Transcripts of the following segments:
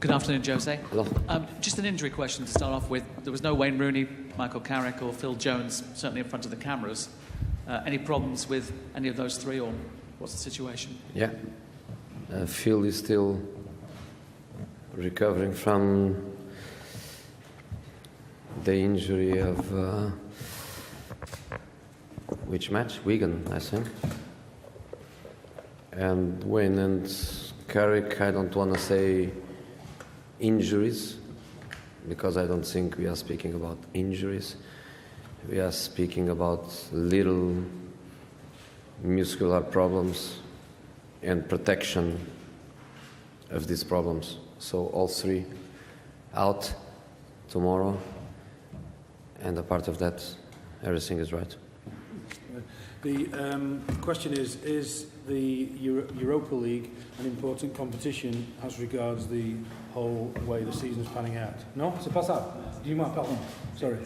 Good afternoon, Jose. Hello. Just an injury question to start off with. There was no Wayne Rooney, Michael Carrick or Phil Jones, certainly in front of the cameras. Any problems with any of those three, or what's the situation? Yeah. Phil is still recovering from the injury of which match? Wigan, I think. And Wayne and Carrick, I don't want to say injuries, because I don't think we are speaking about injuries. We are speaking about little muscular problems and protection of these problems. So all three out tomorrow, and apart of that, everything is right. The question is the Europa League an important competition as regards the whole way the season is panning out? Non, c'est pas ça. Dis-moi, pardon. Sorry.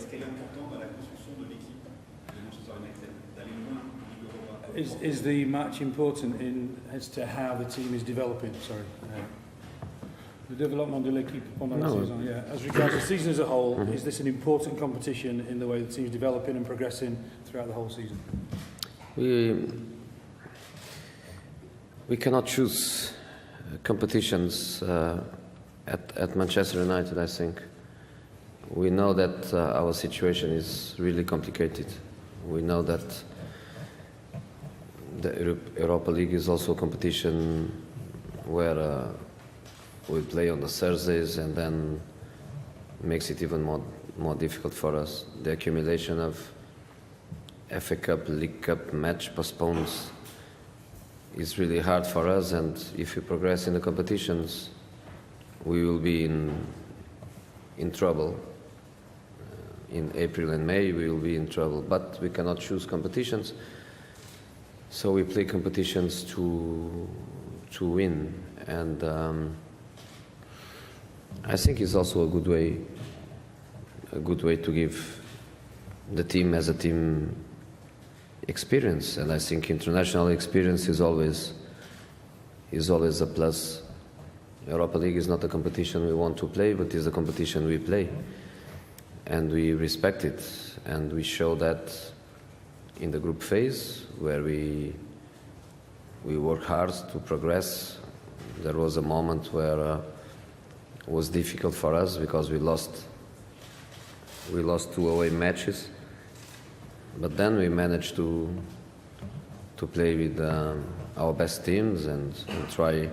Is the match important as to how the team is developing? Sorry. The développement de l'équipe pendant la saison. Yeah. As regards the season as a whole, is this an important competition in the way the team is developing and progressing throughout the whole season? We cannot choose competitions at Manchester United, I think. We know that our situation is really complicated. We know that the Europa League is also a competition where we play on the Thursdays, and then makes it even more difficult for us. The accumulation of FA Cup, League Cup match postpones is really hard for us, and if we progress in the competitions, we will be in trouble. In April and May we will be in trouble, but we cannot choose competitions, so we play competitions to win, and I think it's also a good way to give the team as a team experience, and I think international experience is always a plus. Europa League is not a competition we want to play, but is a competition we play, and we respect it, and we show that in the group phase where we work hard to progress. There was a moment where it was difficult for us because we lost 2 away matches, but then we managed to play with our best teams and try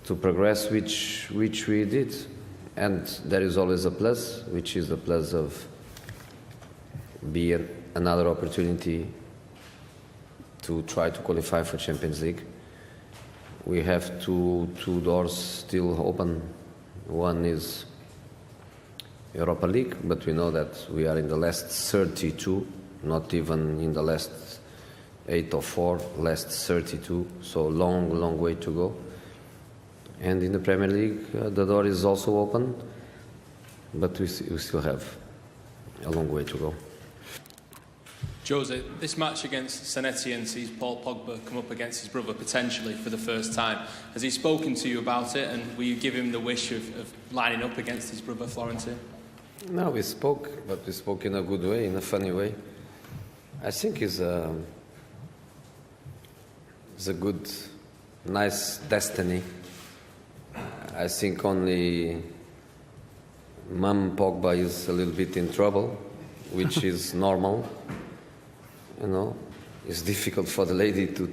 to progress, which we did. And there is always a plus, which is the plus of being another opportunity to try to qualify for Champions League. We have two doors still open. One is Europa League, but we know that we are in the last 32, not even in the last 8 or 4, last 32, so long way to go. And in the Premier League, the door is also open, but we still have a long way to go. Jose, this match against Etienne sees Paul Pogba come up against his brother potentially for the first time. Has he spoken to you about it, and will you give him the wish of lining up against his brother Florentine? No, we spoke, but we spoke in a good way, in a funny way. I think it's a good, nice destiny. I think only Mum Pogba is a little bit in trouble, which is normal. You know, it's difficult for the lady to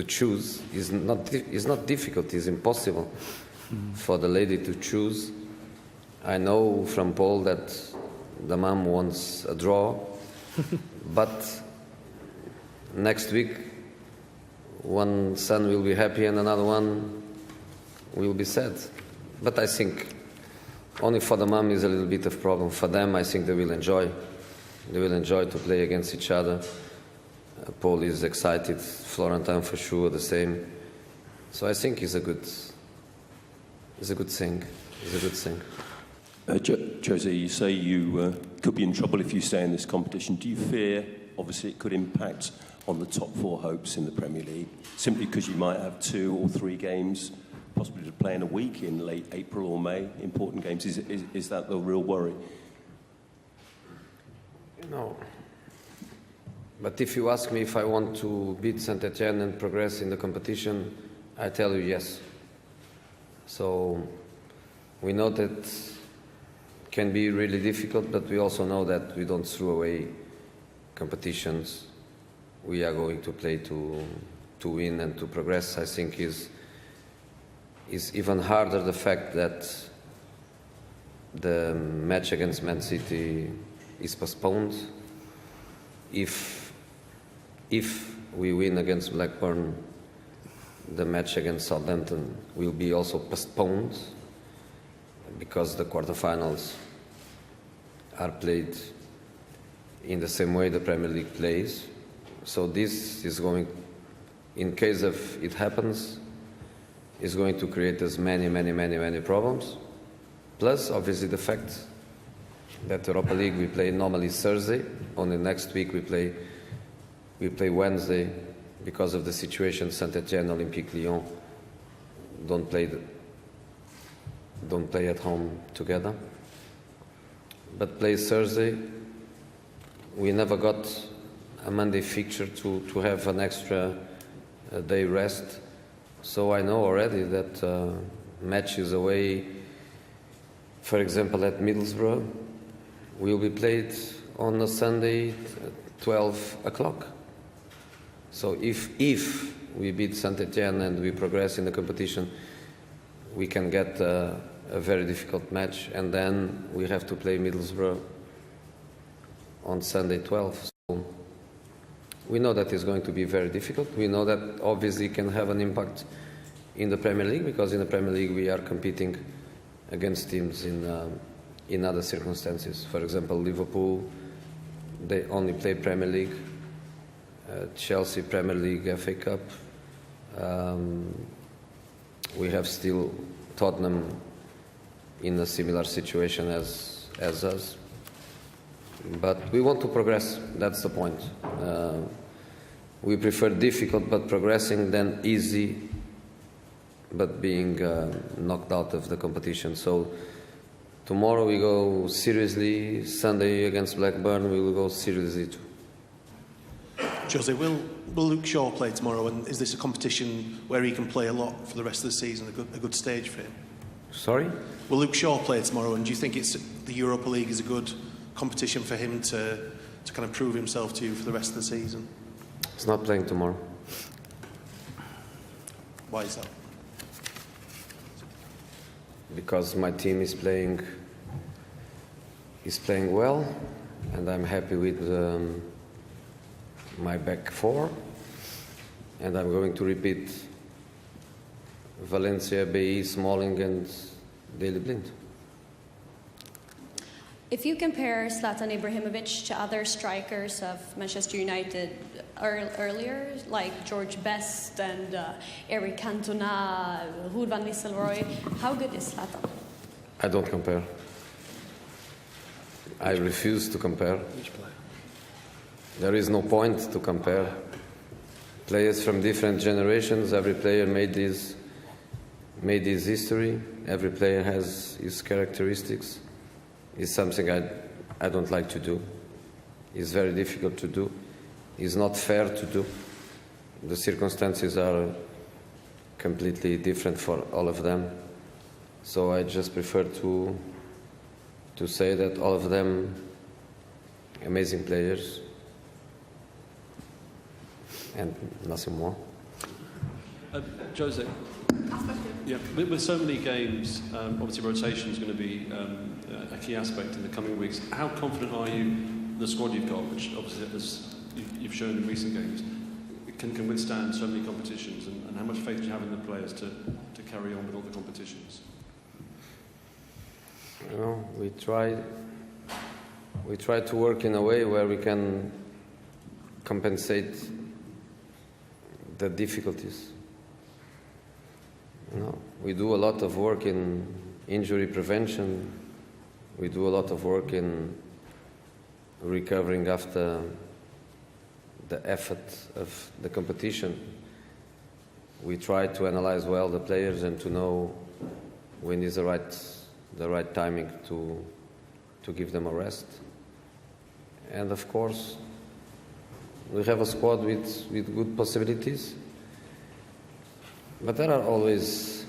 choose. It's not difficult, it's impossible for the lady to choose. I know from Paul that the mom wants a draw, but next week one son will be happy and another one will be sad. But I think only for the mom is a little bit of problem. For them, I think they will enjoy. They will enjoy to play against each other. Paul is excited, Florentine for sure the same. So I think it's a good thing. It's a good thing. Jose, you say you could be in trouble if you stay in this competition. Do you fear, obviously, it could impact on the top 4 hopes in the Premier League, simply because you might have 2 or 3 games possibly to play in a week in late April or May, important games. Is that the real worry? No. But if you ask me if I want to beat Saint Etienne and progress in the competition, I tell you yes. So we know that can be really difficult, but we also know that we don't throw away competitions. We are going to play to win and to progress. I think is even harder the fact that the match against Man City is postponed. If we win against Blackburn, the match against Southampton will be also postponed because the quarterfinals are played in the same way the Premier League plays. So this is going, in case of it happens, is going to create us many problems. Plus, obviously, the fact that Europa League we play normally Thursday. Only next week we play Wednesday because of the situation. Saint Etienne, Olympique Lyon don't play at home together, but play Thursday. We never got a Monday fixture to have an extra day rest. So I know already that matches away, for example, at Middlesbrough, will be played on a Sunday at 12 o'clock. So if we beat Saint Etienne and we progress in the competition, we can get a very difficult match, and then we have to play Middlesbrough on Sunday 12. So we know that is going to be very difficult. We know that obviously can have an impact in the Premier League, because in the Premier League we are competing against teams in other circumstances. For example, Liverpool, they only play Premier League. Chelsea, Premier League, FA Cup. We have still Tottenham in a similar situation as us. But we want to progress, that's the point. We prefer difficult but progressing than easy but being knocked out of the competition. So tomorrow we go seriously, Sunday against Blackburn we will go seriously too. Jose, will Luke Shaw play tomorrow, and is this a competition where he can play a lot for the rest of the season, a good stage for him? Sorry? Will Luke Shaw play tomorrow, and do you think the Europa League is a good competition for him to kind of prove himself to you for the rest of the season? He's not playing tomorrow. Why is that? Because my team is playing well, and I'm happy with my back four, and I'm going to repeat Valencia, Bailly, Smalling and Daley Blind. If you compare Zlatan Ibrahimovic to other strikers of Manchester United earlier, like George Best and Eric Cantona, Ruud van Nistelrooy, how good is Zlatan? I don't compare. I refuse to compare. There is no point to compare. Players from different generations, every player made his history, every player has his characteristics. It's something I don't like to do. It's very difficult to do. It's not fair to do. The circumstances are completely different for all of them. So I just prefer to say that all of them amazing players and nothing more. Jose, yeah, with so many games, obviously rotation is going to be a key aspect in the coming weeks. How confident are you the squad you've got, which obviously, as you've shown in recent games, can withstand so many competitions, and how much faith do you have in the players to carry on with all the competitions? You know, we try to work in a way where we can compensate the difficulties. You know, we do a lot of work in injury prevention. We do a lot of work in recovering after the effort of the competition. we try to analyze well the players and to know when is the right timing to give them a rest. And of course, we have a squad with good possibilities, but there are always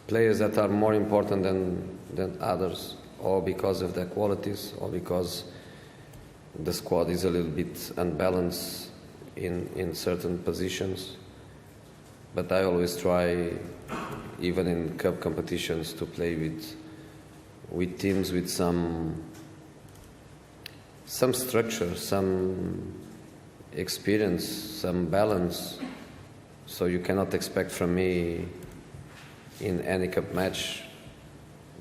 players that are more important than others, or because of their qualities, or because the squad is a little bit unbalanced in certain positions. But I always try, even in cup competitions, to play with teams with some structure, some experience, some balance. So you cannot expect from me in any cup match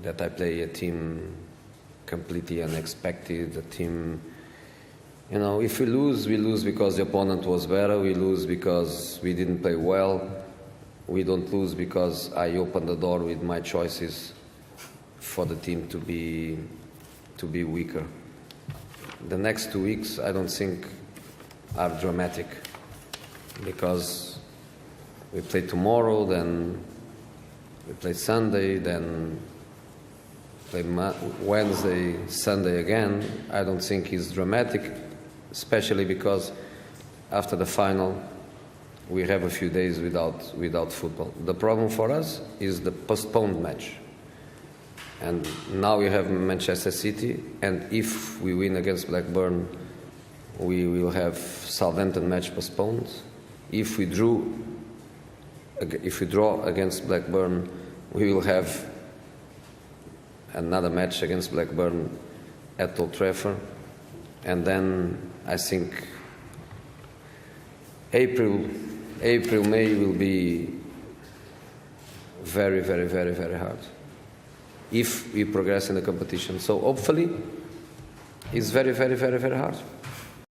that I play a team completely unexpected, a team, if we lose because the opponent was better, we lose because we didn't play well, we don't lose because I opened the door with my choices for the team to be weaker. The next 2 weeks, I don't think are dramatic, because we play tomorrow, then we play Sunday, then play Wednesday, Sunday again. I don't think it's dramatic, especially because after the final we have a few days without football. The problem for us is the postponed match. And now we have Manchester City, and if we win against Blackburn, we will have Southampton match postponed. If we draw against Blackburn, we will have another match against Blackburn at Old Trafford. And then I think April, May will be very, very, very, very hard if we progress in the competition. So hopefully it's very, very, very, very hard.